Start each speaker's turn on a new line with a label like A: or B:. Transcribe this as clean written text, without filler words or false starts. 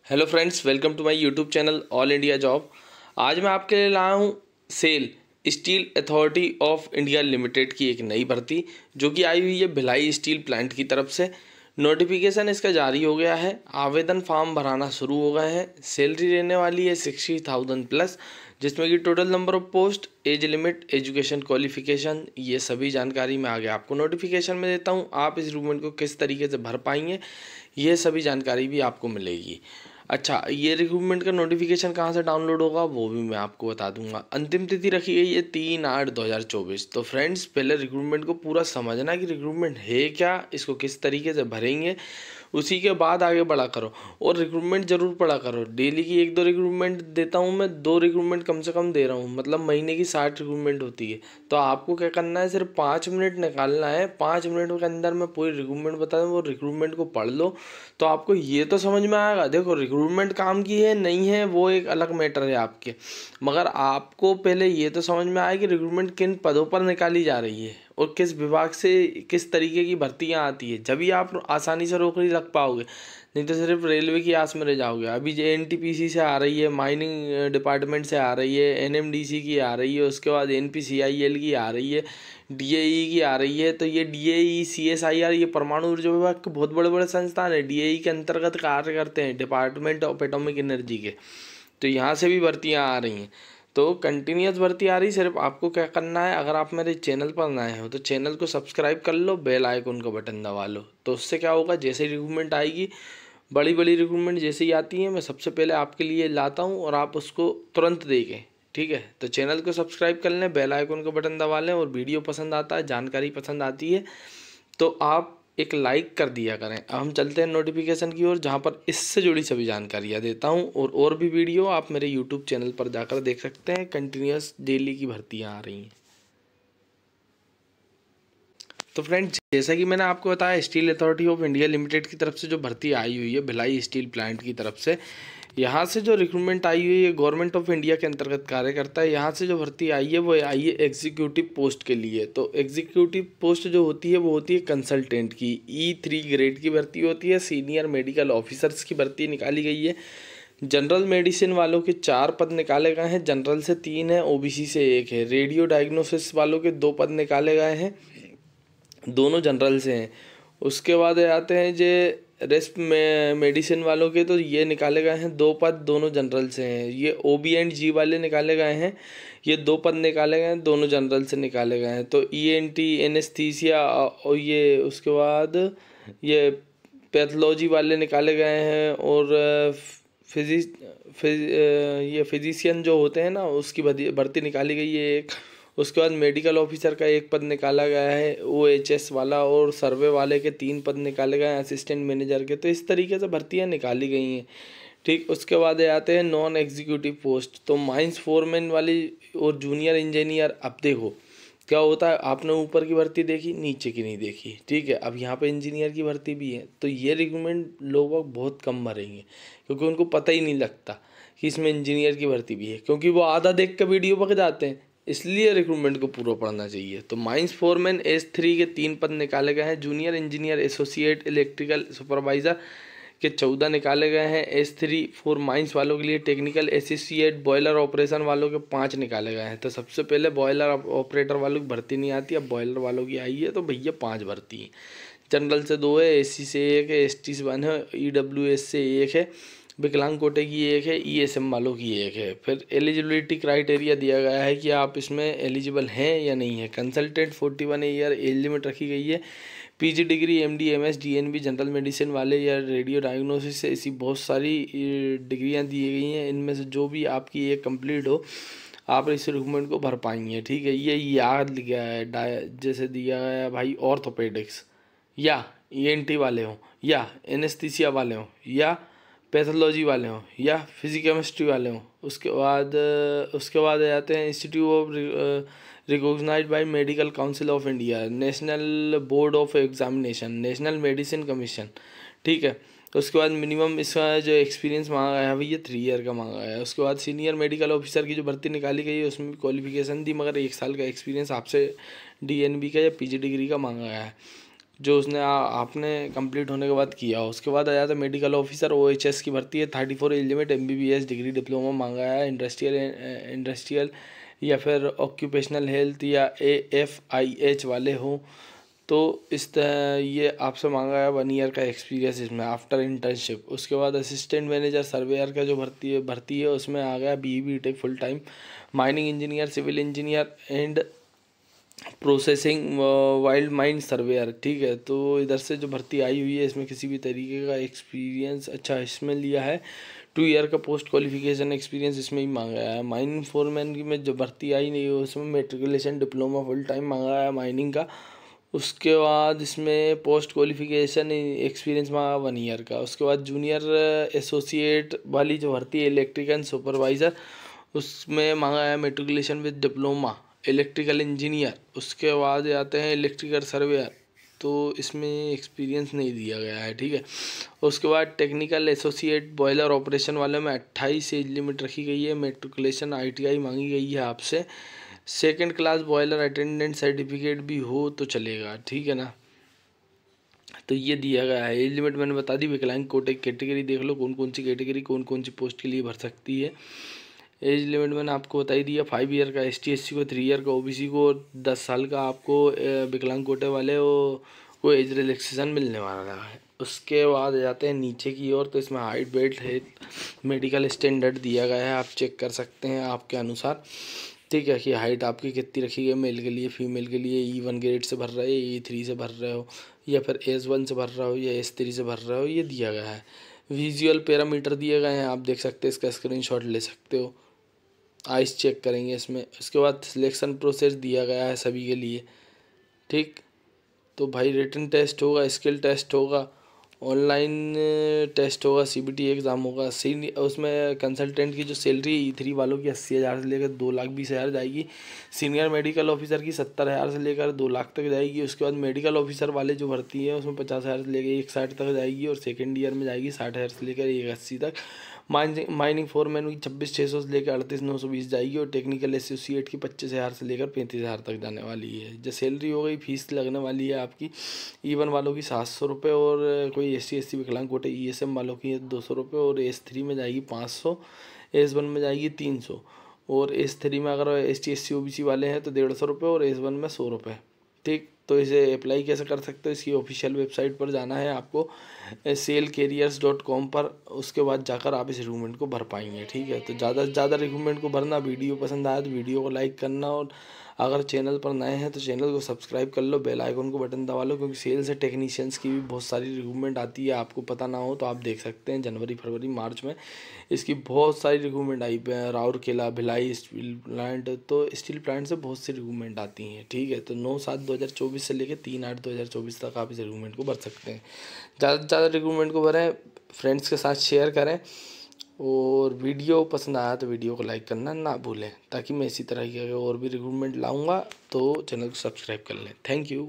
A: Hello friends, welcome to my YouTube channel all India job. आज मैं आपके लिए लाया हूँ SAIL Steel Authority of India Limited की एक नई भर्ती जो कि आई हुई है भिलाई स्टील प्लांट की तरफ से। नोटिफिकेशन इसका जारी हो गया है, आवेदन फॉर्म भराना शुरू हो गए हैं। सैलरी रहने वाली है 60,000 प्लस, जिसमें कि total number of post, age limit, education qualification, ये सभी जानकारी मैं आगे आपको नोटिफिकेशन में देता हूँ। आप इस रिक्रूटमेंट को किस तरीके से भर पाएंगे ये सभी जानकारी भी आपको मिलेगी। अच्छा, ये रिक्रूटमेंट का नोटिफिकेशन कहाँ से डाउनलोड होगा वो भी मैं आपको बता दूंगा। अंतिम तिथि रखी गई है 3/8/2024। तो फ्रेंड्स, पहले रिक्रूटमेंट को पूरा समझना कि रिक्रूटमेंट है क्या, इसको किस तरीके से भरेंगे, उसी के बाद आगे बढ़ा करो। और रिक्रूटमेंट जरूर पढ़ा करो। डेली की 1-2 रिक्रूटमेंट देता हूँ मैं, 2 रिक्रूटमेंट कम से कम दे रहा हूँ, मतलब महीने की 60 रिक्रूटमेंट होती है। तो आपको क्या करना है, सिर्फ 5 मिनट निकालना है। 5 मिनट के अंदर मैं पूरी रिक्रूटमेंट बता दूँ, वो रिक्रूटमेंट को पढ़ लो तो आपको ये तो समझ में आएगा। देखो, रिक्रूटमेंट काम की है नहीं है वो एक अलग मैटर है आपके, मगर आपको पहले ये तो समझ में आए कि रिक्रूटमेंट किन पदों पर निकाली जा रही है और किस विभाग से किस तरीके की भर्तियां आती है। जब ही आप आसानी से नौकरी रख पाओगे, नहीं तो सिर्फ रेलवे की आस में रह जाओगे। अभी जो एनटीपीसी से आ रही है, माइनिंग डिपार्टमेंट से आ रही है, एनएमडीसी की आ रही है, उसके बाद एनपीसीआईएल की आ रही है, डीएई की आ रही है। तो ये डीएई, सीएसआईआर, ये परमाणु ऊर्जा विभाग के बहुत बड़े बड़े संस्थान है। डीएई के अंतर्गत कार्य करते हैं, डिपार्टमेंट ऑफ एटॉमिक एनर्जी के। तो यहाँ से भी भर्तियाँ आ रही हैं, तो कंटिन्यूस भर्ती आ रही। सिर्फ आपको क्या करना है, अगर आप मेरे चैनल पर नए हो तो चैनल को सब्सक्राइब कर लो, बेल आइकन का बटन दबा लो। तो उससे क्या होगा, जैसे ही रिक्रूटमेंट आएगी, बड़ी बड़ी रिक्रूटमेंट जैसे ही आती है, मैं सबसे पहले आपके लिए लाता हूँ और आप उसको तुरंत देखें। ठीक है, तो चैनल को सब्सक्राइब कर लें, बेल आइकन का बटन दबा लें, और वीडियो पसंद आता है, जानकारी पसंद आती है तो आप एक लाइक कर दिया करें। अब हम चलते हैं नोटिफिकेशन की ओर, जहाँ पर इससे जुड़ी सभी जानकारियाँ देता हूँ। और भी वीडियो आप मेरे यूट्यूब चैनल पर जाकर देख सकते हैं। कंटिन्यूस डेली की भर्तियाँ आ रही हैं। तो फ्रेंड्स, जैसा कि मैंने आपको बताया, steel Authority of India Limited की तरफ से जो भर्ती आई हुई है भिलाई स्टील प्लांट की तरफ से, यहाँ से जो रिक्रूटमेंट आई हुई है गवर्नमेंट ऑफ इंडिया के अंतर्गत कार्य करता है। यहाँ से जो भर्ती आई है वो आई है एग्जीक्यूटिव पोस्ट के लिए। तो एग्जीक्यूटिव पोस्ट जो होती है वो होती है कंसल्टेंट की, E3 ग्रेड की भर्ती होती है। सीनियर मेडिकल ऑफिसर्स की भर्ती निकाली गई है। जनरल मेडिसिन वालों के 4 पद निकाले गए हैं, जनरल से 3 है, ओबीसी से 1 है। रेडियो डायग्नोसिस वालों के 2 पद निकाले गए हैं, दोनों जनरल से हैं। उसके बाद आते हैं जे रेस्ट में मेडिसिन वालों के, तो ये निकाले गए हैं 2 पद, दोनों जनरल से हैं। ये OB एंड जी वाले निकाले गए हैं, ये 2 पद निकाले गए हैं, दोनों जनरल से निकाले गए हैं। तो ENT एनेस्थीसिया और ये उसके बाद ये पैथोलॉजी वाले निकाले गए हैं। और ये फिजिशियन जो होते हैं ना, उसकी भर्ती निकाली गई है एक। उसके बाद मेडिकल ऑफिसर का 1 पद निकाला गया है, OHS वाला। और सर्वे वाले के 3 पद निकाले गए हैं, असिस्टेंट मैनेजर के। तो इस तरीके से भर्तियां निकाली गई हैं। ठीक, उसके बाद आते हैं नॉन एग्जीक्यूटिव पोस्ट। तो माइंस फोरमैन वाली और जूनियर इंजीनियर। अब देखो क्या होता है, आपने ऊपर की भर्ती देखी, नीचे की नहीं देखी। ठीक है, अब यहाँ पे इंजीनियर की भर्ती भी है। तो ये रिक्रूटमेंट लोग बहुत कम भरेंगे, क्योंकि उनको पता ही नहीं लगता कि इसमें इंजीनियर की भर्ती भी है, क्योंकि वो आधा देख के वीडियो पक जाते हैं। इसलिए रिक्रूटमेंट को पूरा पढ़ना चाहिए। तो माइंस फोरमैन S3 के 3 पद निकाले गए हैं। Junior engineer associate electrical supervisor के 14 निकाले गए हैं। S3 फॉर माइंस वालों के लिए। टेक्निकल एसोसिएट बॉयलर ऑपरेशन वालों के 5 निकाले गए हैं। तो सबसे पहले बॉयलर ऑपरेटर वालों की भर्ती नहीं आती, अब बॉयलर वालों की आई है, तो भैया 5 भर्ती हैं। जनरल से 2 है, SC से 1 है, ST से 1 है, EWS से 1 है, विकलांग कोटे की 1 है, ESM वालों की 1 है। फिर एलिजिबिलिटी क्राइटेरिया दिया गया है कि आप इसमें एलिजिबल हैं या नहीं है। कंसल्टेंट 41 ईयर एज लिमिट रखी गई है। PG degree, MD, MS, DNB, general medicine वाले या रेडियो डायग्नोसिस से ऐसी बहुत सारी डिग्रियां दी गई हैं। इनमें से जो भी आपकी एक कंप्लीट हो, आप इस रिक्रूटमेंट को भर पाएंगे। ठीक है, ये याद लिखा है, जैसे दिया गया भाई, ऑर्थोपेडिक्स या ENT वाले हों, या एनेस्थीसिया वाले हों, या पैथोलॉजी वाले हों, या फिजिकेमिस्ट्री वाले हों। उसके बाद आते हैं institute of recognized by Medical Council of India, National Board of Examination, National Medicine Commission. ठीक है, उसके बाद मिनिमम इसका जो एक्सपीरियंस मांगा गया है भैया 3 ईयर का मांगा गया है। उसके बाद सीनियर मेडिकल ऑफिसर की जो भर्ती निकाली गई है उसमें भी क्वालिफिकेशन थी, मगर 1 साल का एक्सपीरियंस आपसे DNB का या PG डिग्री का मांगा गया है। जो उसने आपने कंप्लीट होने के बाद किया। उसके बाद आ जाता है मेडिकल ऑफिसर OHS की भर्ती है। 34 age limit, MBBS degree diploma मांगा है। इंडस्ट्रियल या फिर ऑक्यूपेशनल हेल्थ या AFIH वाले हों तो ये आपसे मांगा है 1 ईयर का एक्सपीरियंस इसमें आफ्टर इंटर्नशिप। उसके बाद असिस्टेंट मैनेजर सर्वेयर का जो भर्ती है उसमें आ गया BE/BTech full time. Mining engineer, civil engineer and processing wild mine surveyor, ठीक है। तो इधर से जो भर्ती आई हुई है इसमें किसी भी तरीके का एक्सपीरियंस अच्छा इसमें लिया है। 2 ईयर का पोस्ट क्वालिफिकेशन एक्सपीरियंस इसमें ही मांगा है। माइनिंग फोरमैन की में जो भर्ती आई नहीं है उसमें मेट्रिकुलेशन डिप्लोमा फुल टाइम मांगा है माइनिंग का। उसके बाद इसमें पोस्ट क्वालिफिकेशन एक्सपीरियंस मांगा 1 ईयर का। उसके बाद जूनियर एसोसिएट वाली जो भर्ती है इलेक्ट्रिकल सुपरवाइज़र, उसमें मांगा है matriculation with diploma electrical engineer. उसके बाद आते हैं इलेक्ट्रिकल सर्वेयर, तो इसमें एक्सपीरियंस नहीं दिया गया है, ठीक है। उसके बाद टेक्निकल एसोसिएट बॉयलर ऑपरेशन वाले में 28 एज लिमिट रखी गई है। मेट्रिकुलेशन ITI मांगी गई है आपसे। 2nd class boiler attendant certificate भी हो तो चलेगा, ठीक है ना। तो ये दिया गया है। एज लिमिट मैंने बता दी। विकलांग कोटे कैटेगरी देख लो, कौन कौन सी कैटेगरी कौन कौन सी पोस्ट के लिए भर सकती है। एज लिमिट मैंने आपको बता ही दिया। 5 ईयर का ST SC को, 3 ईयर का OBC को, 10 साल का आपको विकलांग कोटे वाले को एज रिलैक्सेशन मिलने वाला है। उसके बाद जाते हैं नीचे की ओर, तो इसमें हाइट, वेट है, मेडिकल स्टैंडर्ड दिया गया है, आप चेक कर सकते हैं आपके अनुसार, ठीक है, कि हाइट आपकी कितनी रखी गई मेल के लिए, फीमेल के लिए E1 ग्रेड से भर रहे हो, E3 से भर रहे हो, या फिर S1 से भर रहे हो या S3 से भर रहे हो, ये दिया गया है। विजुअल पैरामीटर दिए गए हैं, आप देख सकते हैं, इसका स्क्रीनशॉट ले सकते हो। आइस चेक करेंगे इसमें। उसके बाद सिलेक्शन प्रोसेस दिया गया है सभी के लिए, ठीक। तो भाई रिटन टेस्ट होगा, स्किल टेस्ट होगा, ऑनलाइन टेस्ट होगा, CBT एग्ज़ाम होगा। उसमें कंसल्टेंट की जो सैलरी E3 वालों की 80,000 से लेकर 2,20,000 जाएगी। सीनियर मेडिकल ऑफिसर की 70,000 से लेकर 2 लाख तक जाएगी। उसके बाद मेडिकल ऑफिसर वाले जो भर्ती है उसमें 50,000 से लेकर 1,60 तक जाएगी, और 2nd ईयर में जाएगी 60,000 से लेकर 1,80 तक। माइनिंग फोरमैन की 26,600 से लेकर 38,920 जाएगी, और टेक्निकल एसोसिएट की 25,000 से लेकर 35,000 तक जाने वाली है। जो सैलरी हो गई, फीस लगने वाली है आपकी E1 वालों की 700 रुपये, और कोई SC SC विकलांग कोटे ESM वालों की 200 रुपये, और S3 में जाएगी 500, S1 में जाएगी 300, और S3 में अगर ST SC OBC वाले हैं तो 150 रुपये, और S1 में 100 रुपये, ठीक। तो इसे अप्लाई कैसे कर सकते हो, इसकी ऑफिशियल वेबसाइट पर जाना है आपको, SailCareers.com पर। उसके बाद जाकर आप इस रिक्रूटमेंट को भर पाएंगे, ठीक है। तो ज़्यादा से ज़्यादा रिक्रूटमेंट को भरना। वीडियो पसंद आया तो वीडियो को लाइक करना, और अगर चैनल पर नए हैं तो चैनल को सब्सक्राइब कर लो, बेल आइकन को बटन दबा लो, क्योंकि सेल्स से टेक्नीशियंस की भी बहुत सारी रिक्रूटमेंट आती है। आपको पता ना हो तो आप देख सकते हैं, जनवरी फरवरी मार्च में इसकी बहुत सारी रिक्रूटमेंट आई पे है। राउरकेला, भिलाई स्टील प्लांट, तो स्टील प्लांट से बहुत सी रिक्रूटमेंट आती हैं, ठीक है। तो 9/7/2024 से लेकर 3/8/2024 तक आप इस रिक्रूटमेंट को भर सकते हैं। ज़्यादा से ज़्यादा रिक्रूटमेंट को भरें, फ्रेंड्स के साथ शेयर करें, और वीडियो पसंद आया तो वीडियो को लाइक करना ना भूलें, ताकि मैं इसी तरह की अगर और भी रिक्रूटमेंट लाऊंगा तो चैनल को सब्सक्राइब कर लें। Thank you.